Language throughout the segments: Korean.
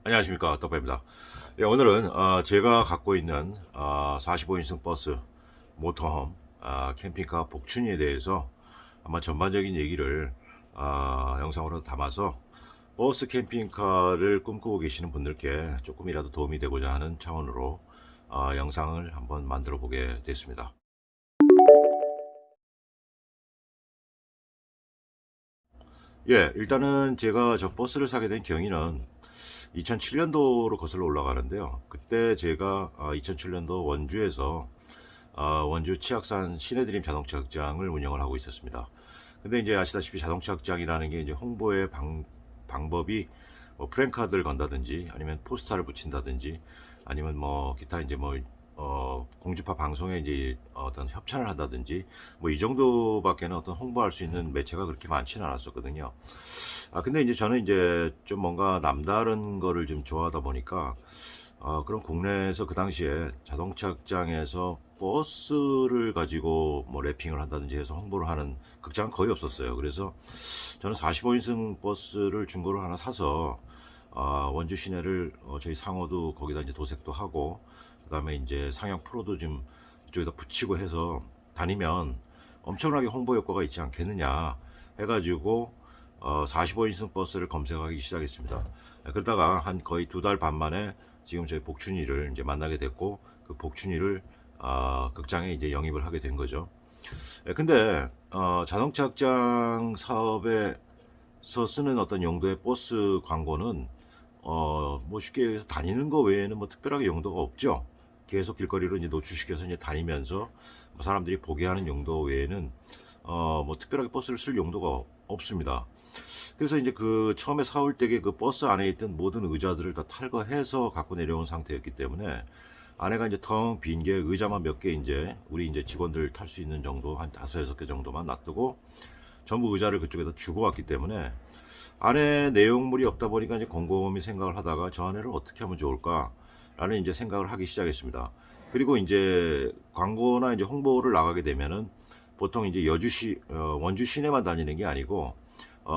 안녕하십니까, 떡배입니다. 예, 오늘은 제가 갖고 있는 45인승 버스 모터홈 캠핑카 복춘이에 대해서 아마 전반적인 얘기를 영상으로 담아서 버스 캠핑카를 꿈꾸고 계시는 분들께 조금이라도 도움이 되고자 하는 차원으로 영상을 한번 만들어 보게 됐습니다. 예, 일단은 제가 저 버스를 사게 된 경위는 2007년도로 거슬러 올라가는데요. 그때 제가 2007년도 원주에서 원주 치악산 신해드림 자동차 극장을 운영을 하고 있었습니다. 근데 이제 아시다시피 자동차 극장이라는 게 이제 홍보의 방법이 뭐 프랜카드를 건다든지 아니면 포스터를 붙인다든지 아니면 뭐 기타 이제 뭐 공주파 방송에 이제 어떤 협찬을 한다든지 뭐 이 정도밖에는 어떤 홍보할 수 있는 매체가 그렇게 많지는 않았었거든요. 근데 이제 저는 이제 좀 뭔가 남다른 거를 좀 좋아하다 보니까 그럼 국내에서 그 당시에 자동차 극장에서 버스를 가지고 뭐 랩핑을 한다든지 해서 홍보를 하는 극장은 거의 없었어요. 그래서 저는 45인승 버스를 중고로 하나 사서 원주 시내를 저희 상호도 거기다 이제 도색도 하고 그다음에 이제 상향 프로도 좀 이쪽에다 붙이고 해서 다니면 엄청나게 홍보 효과가 있지 않겠느냐 해가지고 45인승 버스를 검색하기 시작했습니다. 그러다가 한 거의 2달 반 만에 지금 저희 복춘이를 이제 만나게 됐고 그 복춘이를 극장에 이제 영입을 하게 된 거죠. 근데 자동차 극장 사업에서 쓰는 어떤 용도의 버스 광고는 뭐 쉽게 얘기해서 다니는 거 외에는 뭐 특별하게 용도가 없죠. 계속 길거리로 이제 노출시켜서 이제 다니면서 뭐 사람들이 보게 하는 용도 외에는 뭐 특별하게 버스를 쓸 용도가 없습니다. 그래서 이제 그 처음에 사올 때게 그 버스 안에 있던 모든 의자들을 다 탈거해서 갖고 내려온 상태였기 때문에 안에가 이제 텅 빈 게 의자만 몇 개 이제 우리 이제 직원들 탈 수 있는 정도 한 다섯 여섯 개 정도만 놔두고 전부 의자를 그쪽에다 주고 왔기 때문에 안에 내용물이 없다 보니까 이제 곰곰이 생각을 하다가 저 안에를 어떻게 하면 좋을까라는 이제 생각을 하기 시작했습니다. 그리고 이제 광고나 이제 홍보를 나가게 되면은 보통 이제 원주 시내만 다니는 게 아니고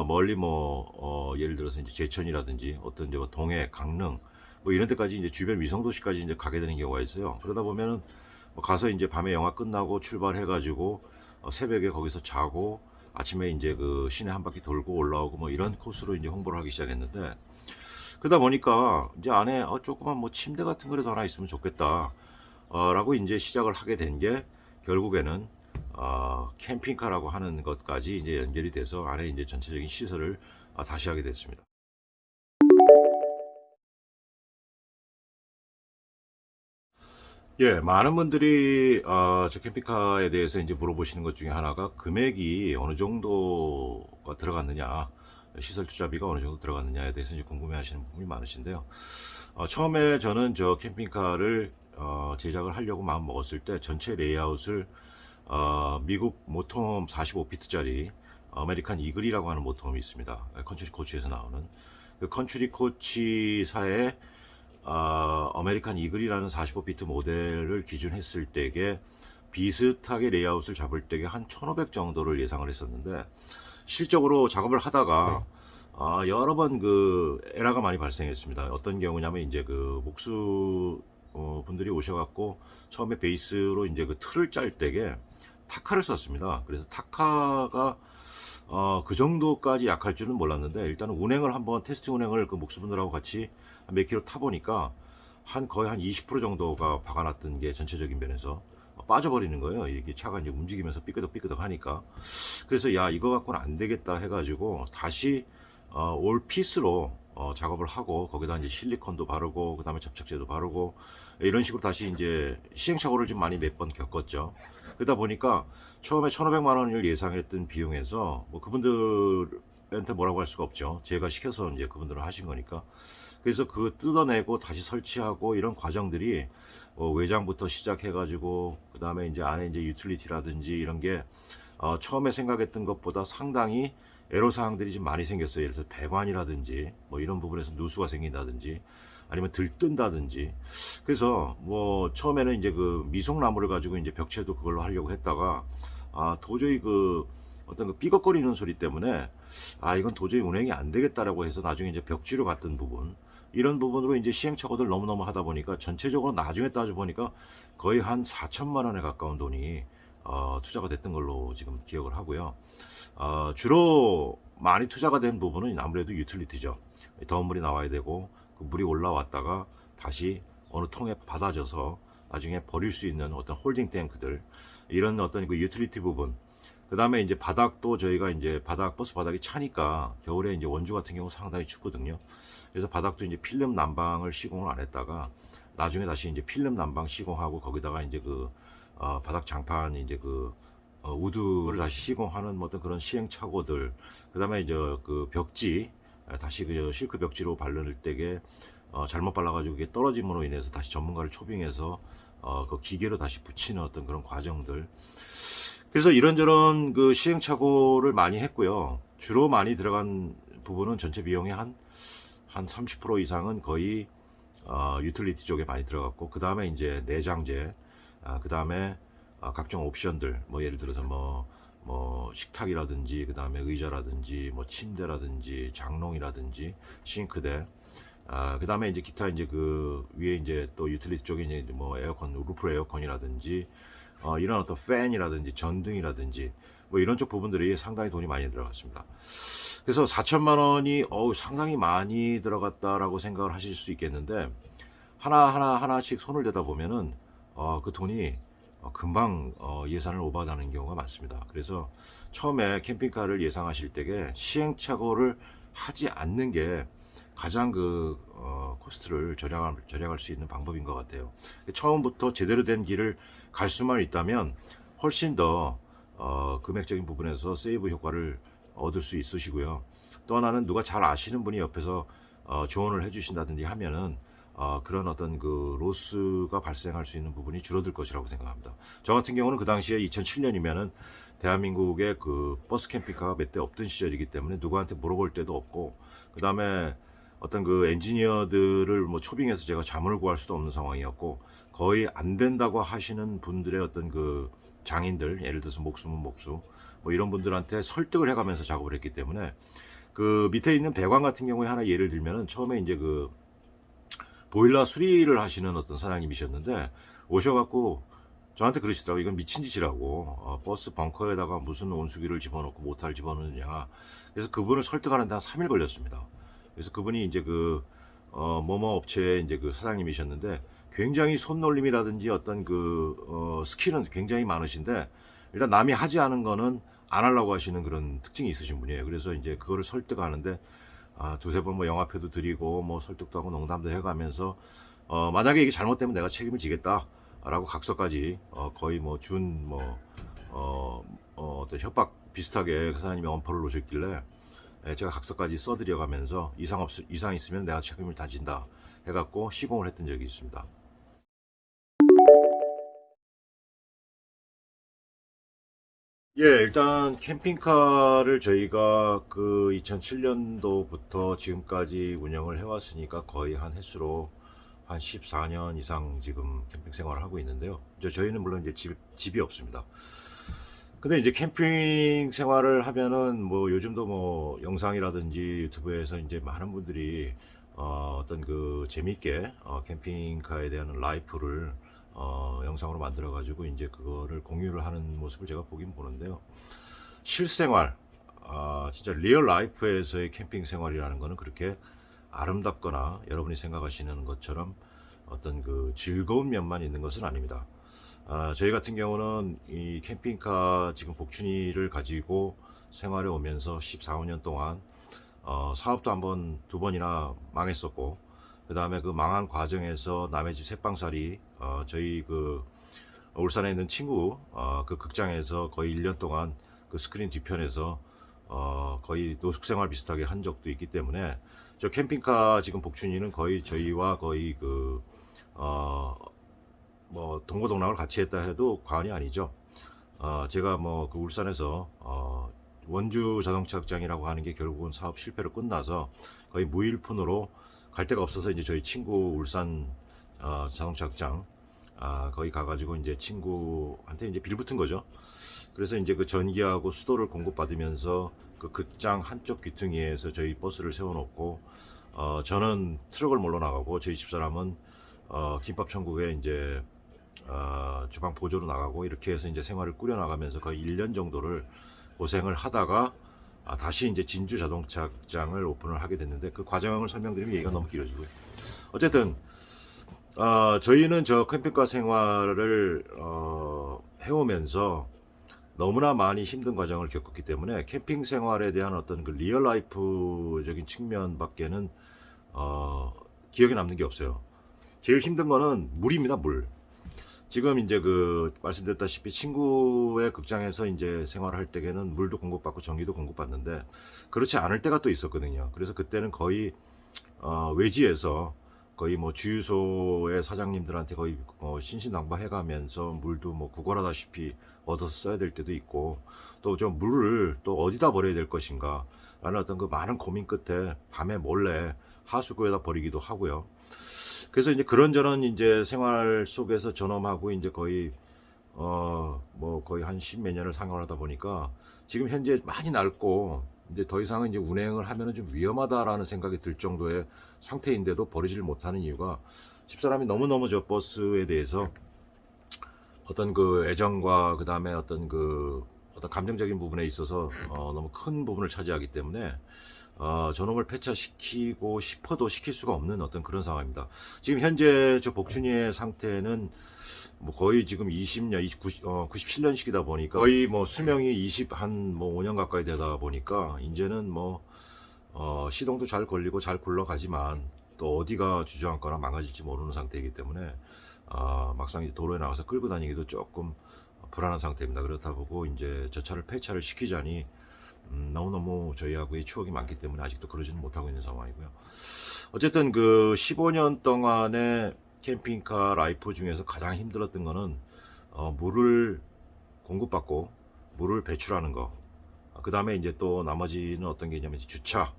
멀리 뭐 예를 들어서 이제 제천이라든지 어떤 이제 뭐 동해, 강릉 뭐 이런 데까지 이제 주변 위성도시까지 이제 가게 되는 경우가 있어요. 그러다 보면은 뭐 가서 이제 밤에 영화 끝나고 출발해가지고 새벽에 거기서 자고 아침에 이제 그 시내 한 바퀴 돌고 올라오고 뭐 이런 코스로 이제 홍보를 하기 시작했는데 그러다 보니까 이제 안에 조그만 뭐 침대 같은 거라도 하나 있으면 좋겠다 라고 이제 시작을 하게 된 게 결국에는 캠핑카라고 하는 것까지 이제 연결이 돼서 안에 이제 전체적인 시설을 다시 하게 됐습니다. 예, 많은 분들이 저 캠핑카에 대해서 이제 물어보시는 것 중에 하나가 금액이 어느 정도가 들어갔느냐, 시설 투자비가 어느 정도 들어갔느냐에 대해서 이제 궁금해하시는 분이 많으신데요. 처음에 저는 저 캠핑카를 제작을 하려고 마음 먹었을 때 전체 레이아웃을 미국 모톰 45피트짜리 아메리칸 이글이라고 하는 모톰이 있습니다. 컨츄리 코치에서 나오는 그 컨츄리 코치사의 아메리칸 이글이라는 45피트 모델을 기준했을 때에 비슷하게 레이아웃을 잡을 때에 한 1500 정도를 예상을 했었는데 실적으로 작업을 하다가 여러 번 그 에러가 많이 발생했습니다. 어떤 경우냐면 이제 그 목수 분들이 오셔갖고 처음에 베이스로 이제 그 틀을 짤 때에 타카를 썼습니다. 그래서 타카가 그 정도까지 약할 줄은 몰랐는데 일단 운행을 한번 테스트 운행을 그 목수분들하고 같이 몇 킬로 타보니까 한 거의 한 20% 정도가 박아놨던 게 전체적인 면에서 빠져버리는 거예요. 이게 차가 이제 움직이면서 삐끄덕삐끄덕 하니까. 그래서 야 이거 갖고는 안 되겠다 해가지고 다시 올 피스로 작업을 하고 거기다 이제 실리콘도 바르고 그 다음에 접착제도 바르고 이런 식으로 다시 이제 시행착오를 좀 많이 몇 번 겪었죠. 그러다 보니까 처음에 1,500만 원을 예상했던 비용에서 뭐 그분들한테 뭐라고 할 수가 없죠. 제가 시켜서 이제 그분들은 하신 거니까. 그래서 그 뜯어내고 다시 설치하고 이런 과정들이 외장부터 시작해가지고 그 다음에 이제 안에 이제 유틸리티라든지 이런 게 처음에 생각했던 것보다 상당히 애로사항들이 좀 많이 생겼어요. 예를 들어서 배관이라든지 뭐 이런 부분에서 누수가 생긴다든지 아니면 들뜬다든지. 그래서 뭐 처음에는 이제 그 미송나무를 가지고 이제 벽체도 그걸로 하려고 했다가 도저히 그 어떤 그 삐걱거리는 소리 때문에 아 이건 도저히 운행이 안 되겠다라고 해서 나중에 이제 벽지로 갔던 부분, 이런 부분으로 이제 시행착오들 너무너무 하다 보니까 전체적으로 나중에 따져 보니까 거의 한 4천만 원에 가까운 돈이 투자가 됐던 걸로 지금 기억을 하고요. 주로 많이 투자가 된 부분은 아무래도 유틸리티죠. 더운 물이 나와야 되고 그 물이 올라왔다가 다시 어느 통에 받아져서 나중에 버릴 수 있는 어떤 홀딩 탱크들, 이런 어떤 그 유틸리티 부분. 그 다음에 이제 바닥도 저희가 이제 버스 바닥이 차니까 겨울에 이제 원주 같은 경우 상당히 춥거든요. 그래서 바닥도 이제 필름 난방을 시공을 안 했다가 나중에 다시 이제 필름 난방 시공하고 거기다가 이제 그 바닥 장판 이제 그 우드를 다시 시공하는 뭐 어떤 그런 시행착오들. 그 다음에 이제 그 벽지 다시 그 실크 벽지로 바를 때게 잘못 발라가지고 이게 떨어짐으로 인해서 다시 전문가를 초빙해서 그 기계로 다시 붙이는 어떤 그런 과정들. 그래서 이런저런 그 시행착오를 많이 했고요. 주로 많이 들어간 부분은 전체 비용의 한 30% 이상은 거의 유틸리티 쪽에 많이 들어갔고, 그 다음에 이제 내장재, 그 다음에 각종 옵션들, 뭐 예를 들어서 뭐 식탁이라든지, 그 다음에 의자라든지, 뭐 침대라든지, 장롱이라든지, 싱크대, 그 다음에 이제 기타 이제 그 위에 이제 또 유틸리티 쪽에 이제 뭐 에어컨, 루프 에어컨이라든지, 이런 어떤 팬이라든지 전등이라든지 뭐 이런 쪽 부분들이 상당히 돈이 많이 들어갔습니다. 그래서 4천만 원이 상당히 많이 들어갔다라고 생각을 하실 수 있겠는데, 하나씩 손을 대다 보면은 그 돈이 금방 예산을 오버하는 경우가 많습니다. 그래서 처음에 캠핑카를 예상하실 때에 시행착오를 하지 않는 게 가장 그 코스트를 절약할 수 있는 방법인 것 같아요. 처음부터 제대로 된 길을 갈 수만 있다면 훨씬 더 금액적인 부분에서 세이브 효과를 얻을 수 있으시고요. 또 하나는 누가 잘 아시는 분이 옆에서 조언을 해주신다든지 하면은 그런 어떤 그 로스가 발생할 수 있는 부분이 줄어들 것이라고 생각합니다. 저 같은 경우는 그 당시에 2007년이면은 대한민국에 그 버스 캠핑카가 몇 대 없던 시절이기 때문에 누구한테 물어볼 데도 없고, 그 다음에 어떤 그 엔지니어들을 뭐 초빙해서 제가 자문을 구할 수도 없는 상황이었고, 거의 안 된다고 하시는 분들의 어떤 그 장인들, 예를 들어서 목수면 목수, 뭐 이런 분들한테 설득을 해가면서 작업을 했기 때문에, 그 밑에 있는 배관 같은 경우에 하나 예를 들면은 처음에 이제 그 보일러 수리를 하시는 어떤 사장님이셨는데 오셔갖고 저한테 그러시더라고요. 이건 미친 짓이라고. 버스 벙커에다가 무슨 온수기를 집어넣고 모터를 집어넣느냐. 그래서 그분을 설득하는데 한 3일 걸렸습니다. 그래서 그분이 이제 그 뭐뭐 업체의 이제 그 사장님이셨는데 굉장히 손놀림이라든지 어떤 그 스킬은 굉장히 많으신데, 일단 남이 하지 않은 거는 안 하려고 하시는 그런 특징이 있으신 분이에요. 그래서 이제 그거를 설득하는데 두세 번 뭐 영화표도 드리고 뭐 설득도 하고 농담도 해가면서 만약에 이게 잘못되면 내가 책임을 지겠다라고 각서까지 거의 뭐 어떤 협박 비슷하게 그 사장님이 엄포를 놓으셨길래 제가 각서까지 써드려가면서 이상 있으면 내가 책임을 다 진다 해갖고 시공을 했던 적이 있습니다. 예, 일단 캠핑카를 저희가 그 2007년도부터 지금까지 운영을 해왔으니까 거의 한 횟수로 한 14년 이상 지금 캠핑 생활을 하고 있는데요. 저희는 물론 이제 집이 없습니다. 근데 이제 캠핑 생활을 하면은 뭐 요즘도 뭐 영상이라든지 유튜브에서 이제 많은 분들이 어떤 그 재밌게 캠핑카에 대한 라이프를 영상으로 만들어 가지고 이제 그거를 공유를 하는 모습을 제가 보긴 보는데요. 실생활, 진짜 리얼 라이프에서의 캠핑 생활이라는 거는 그렇게 아름답거나 여러분이 생각하시는 것처럼 어떤 그 즐거운 면만 있는 것은 아닙니다. 저희 같은 경우는 이 캠핑카 지금 복춘이를 가지고 생활해 오면서 14, 15년 동안 사업도 한번 두 번이나 망했었고, 그 다음에 그 망한 과정에서 남의 집 새빵살이 저희 그 울산에 있는 친구 그 극장에서 거의 1년 동안 그 스크린 뒤편에서 거의 노숙생활 비슷하게 한 적도 있기 때문에, 저 캠핑카 지금 복춘이는 거의 저희와 거의 그 뭐 동고동락을 같이 했다 해도 과언이 아니죠. 제가 뭐 그 울산에서 원주 자동차 극장이라고 하는 게 결국은 사업 실패로 끝나서 거의 무일푼으로 갈 데가 없어서 이제 저희 친구 울산 자동차 극장 거기 가가지고 이제 친구한테 이제 빌붙은 거죠. 그래서 이제 그 전기하고 수도를 공급받으면서 그 극장 한쪽 귀퉁이에서 저희 버스를 세워놓고 저는 트럭을 몰러 나가고 저희 집사람은 김밥 천국에 이제 주방 보조로 나가고 이렇게 해서 이제 생활을 꾸려 나가면서 거의 1년 정도를 고생을 하다가 다시 이제 진주 자동차 극장을 오픈을 하게 됐는데 그 과정을 설명드리면 얘기가 너무 길어지고요. 어쨌든 저희는 저 캠핑카 생활을 해오면서 너무나 많이 힘든 과정을 겪었기 때문에 캠핑 생활에 대한 어떤 그 리얼 라이프적인 측면밖에는 기억에 남는 게 없어요. 제일 힘든 거는 물입니다. 물. 지금 이제 그 말씀드렸다시피 친구의 극장에서 이제 생활할 때에는 물도 공급받고 전기도 공급받는데 그렇지 않을 때가 또 있었거든요. 그래서 그때는 거의 외지에서 거의 뭐 주유소의 사장님들한테 거의 신신당부해가면서 물도 뭐 구걸하다시피 얻어서 써야 될 때도 있고 또 좀 물을 또 어디다 버려야 될 것인가 라는 어떤 그 많은 고민 끝에 밤에 몰래 하수구에다 버리기도 하고요. 그래서 이제 그런저런 이제 생활 속에서 전업하고 이제 거의 뭐 거의 한 십몇 년을 생활하다 보니까 지금 현재 많이 낡고 이제 더 이상은 이제 운행을 하면은 좀 위험하다라는 생각이 들 정도의 상태인데도 버리지를 못하는 이유가 집사람이 너무너무 저 버스에 대해서 어떤 그 애정과 그 다음에 어떤 감정적인 부분에 있어서 너무 큰 부분을 차지하기 때문에 저놈을 폐차시키고 싶어도 시킬 수가 없는 어떤 그런 상황입니다. 지금 현재 저 복춘이의 상태는 뭐 거의 지금 20년, 97년식이다 보니까 거의 뭐 수명이 5년 가까이 되다 보니까 이제는 뭐 시동도 잘 걸리고 잘 굴러가지만 또 어디가 주저앉거나 망가질지 모르는 상태이기 때문에 막상 이제 도로에 나가서 끌고 다니기도 조금 불안한 상태입니다. 그렇다 보고 이제 저 차를 폐차를 시키자니 너무너무 저희하고의 추억이 많기 때문에 아직도 그러지는 못하고 있는 상황이고요. 어쨌든 그 15년 동안의 캠핑카 라이프 중에서 가장 힘들었던 거는 물을 공급받고 물을 배출하는 거. 그 다음에 이제 또 나머지는 어떤 게 있냐면 주차.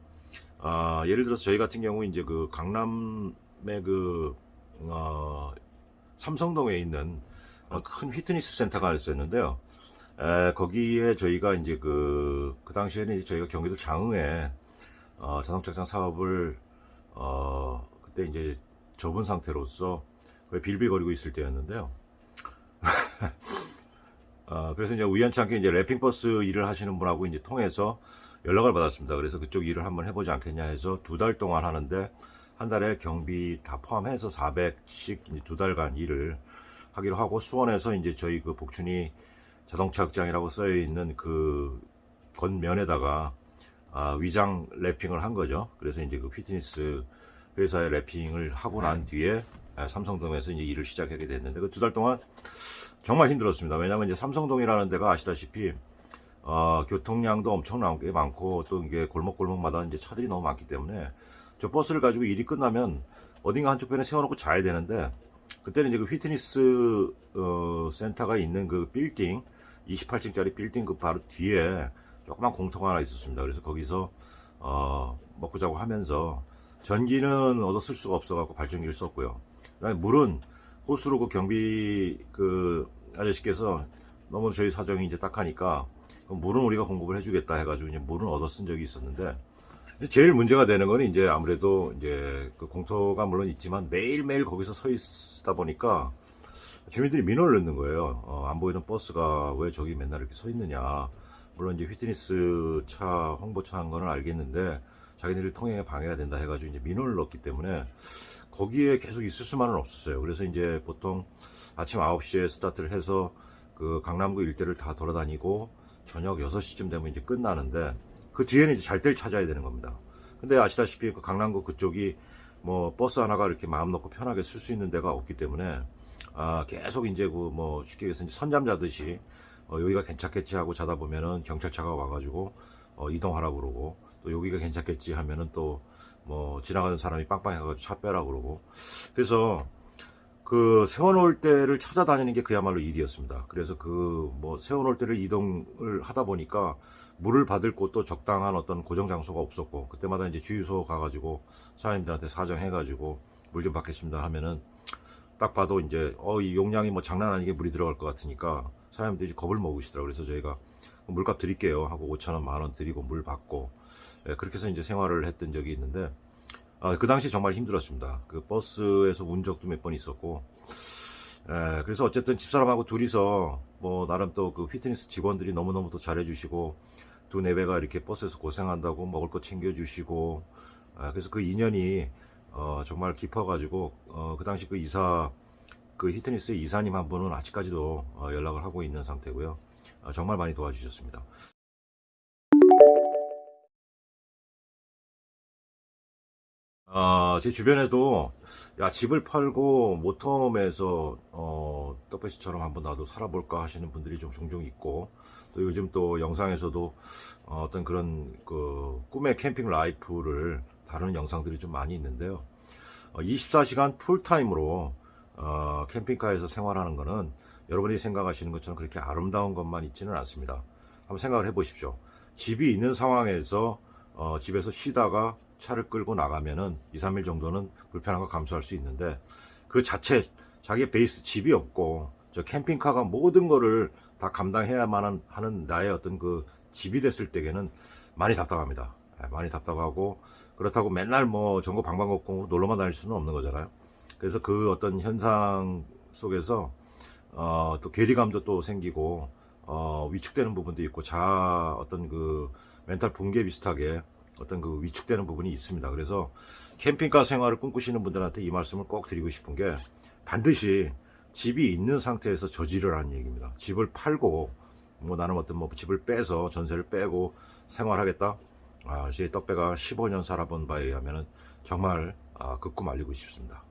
예를 들어서 저희 같은 경우 이제 그 강남의 삼성동에 있는 큰 피트니스 센터가 있었는데요. 거기에 저희가 이제 그 당시에는 이제 저희가 경기도 장흥에 자동차장 사업을 그때 이제 접은 상태로서 거의 빌빌거리고 있을 때였는데요. 그래서 이제 우연찮게 이제 랩핑버스 일을 하시는 분하고 이제 통해서 연락을 받았습니다. 그래서 그쪽 일을 한번 해보지 않겠냐 해서 2달 동안 하는데 한 달에 경비 다 포함해서 400씩 2달간 일을 하기로 하고 수원에서 이제 저희 그 복춘이 자동차 극장이라고 써여 있는 그 겉면에다가 위장 랩핑을 한 거죠. 그래서 이제 그 피트니스 회사에 랩핑을 하고 난 뒤에 삼성동에서 이제 일을 시작하게 됐는데 그 2달 동안 정말 힘들었습니다. 왜냐하면 이제 삼성동이라는 데가 아시다시피 교통량도 엄청나게 많고 또 이게 골목골목마다 이제 차들이 너무 많기 때문에 저 버스를 가지고 일이 끝나면 어딘가 한쪽 편에 세워놓고 자야 되는데 그때는 이제 그 피트니스 센터가 있는 그 빌딩 28층짜리 빌딩 그 바로 뒤에 조그만 공터가 하나 있었습니다. 그래서 거기서 먹고 자고 하면서 전기는 얻어 쓸 수가 없어갖고 발전기를 썼고요. 그다음에 물은 호수로 그 경비 그 아저씨께서 너무 저희 사정이 이제 딱하니까 물은 우리가 공급을 해주겠다 해가지고 이제 물은 얻어 쓴 적이 있었는데 제일 문제가 되는 거는 이제 아무래도 이제 그 공터가 물론 있지만 매일매일 거기서 서 있다 보니까 주민들이 민원을 넣는 거예요. 안 보이던 버스가 왜 저기 맨날 이렇게 서 있느냐. 물론 이제 피트니스 차 홍보차 한 거는 알겠는데 자기네들 통행에 방해가 된다 해가지고 이제 민원을 넣었기 때문에 거기에 계속 있을 수만은 없었어요. 그래서 이제 보통 아침 9시에 스타트를 해서 그 강남구 일대를 다 돌아다니고 저녁 6시쯤 되면 이제 끝나는데 그 뒤에는 이제 잘 때를 찾아야 되는 겁니다. 근데 아시다시피 그 강남구 그쪽이 뭐 버스 하나가 이렇게 마음 놓고 편하게 쓸 수 있는 데가 없기 때문에 계속 이제 그 뭐 쉽게 얘기해서 선잠 자듯이 여기가 괜찮겠지 하고 자다 보면은 경찰차가 와가지고 이동하라고 그러고 또 여기가 괜찮겠지 하면은 또 뭐 지나가는 사람이 빵빵 해가지고 차 빼라고 그러고 그래서 그 세워놓을 때를 찾아다니는 게 그야말로 일이었습니다. 그래서 그 뭐 세워놓을 때를 이동을 하다 보니까 물을 받을 곳도 적당한 어떤 고정 장소가 없었고 그때마다 이제 주유소 가가지고 사장님들한테 사정해가지고 물 좀 받겠습니다 하면은 딱 봐도 이제 이 용량이 뭐 장난 아니게 물이 들어갈 것 같으니까 사장님들이 겁을 먹으시더라고요. 그래서 저희가 물값 드릴게요 하고 5,000원, 10,000원 드리고 물 받고, 예, 그렇게 해서 이제 생활을 했던 적이 있는데, 그 당시 정말 힘들었습니다. 그 버스에서 운 적도 몇 번 있었고, 예, 그래서 어쨌든 집사람하고 둘이서 뭐 나름 또 그 피트니스 직원들이 너무너무 또 잘해주시고, 두 내배가 이렇게 버스에서 고생한다고 먹을 거 챙겨주시고, 그래서 그 인연이 정말 깊어가지고, 그 당시 그 이사, 그 피트니스 이사님 한 분은 아직까지도 연락을 하고 있는 상태고요. 정말 많이 도와주셨습니다. 제 주변에도 야, 집을 팔고 모텀에서 떡배씨처럼 한번 나도 살아볼까 하시는 분들이 좀 종종 있고, 또 요즘 또 영상에서도 떤 그런 그 꿈의 캠핑 라이프를 다루는 영상들이 좀 많이 있는데요. 24시간 풀타임으로 캠핑카에서 생활하는 거는 여러분이 생각하시는 것처럼 그렇게 아름다운 것만 있지는 않습니다. 한번 생각을 해보십시오. 집이 있는 상황에서 집에서 쉬다가 차를 끌고 나가면은 2, 3일 정도는 불편한 거 감수할 수 있는데, 그 자체 자기 베이스 집이 없고 저 캠핑카가 모든 거를 다 감당해야만 하는 나의 어떤 그 집이 됐을 때에는 많이 답답합니다. 많이 답답하고, 그렇다고 맨날 뭐 전국 방방곡곡 놀러만 다닐 수는 없는 거잖아요. 그래서 그 어떤 현상 속에서 또 괴리감도 또 생기고 위축되는 부분도 있고, 어떤 그 멘탈 붕괴 비슷하게 어떤 그 위축되는 부분이 있습니다. 그래서 캠핑카 생활을 꿈꾸시는 분들한테 이 말씀을 꼭 드리고 싶은 게, 반드시 집이 있는 상태에서 저지를 하는 얘기입니다. 집을 팔고 뭐 나는 어떤 뭐 집을 빼서 전세를 빼고 생활하겠다. 제 떡배가 15년 살아본 바에 의하면 정말 그 꿈 알리고 싶습니다.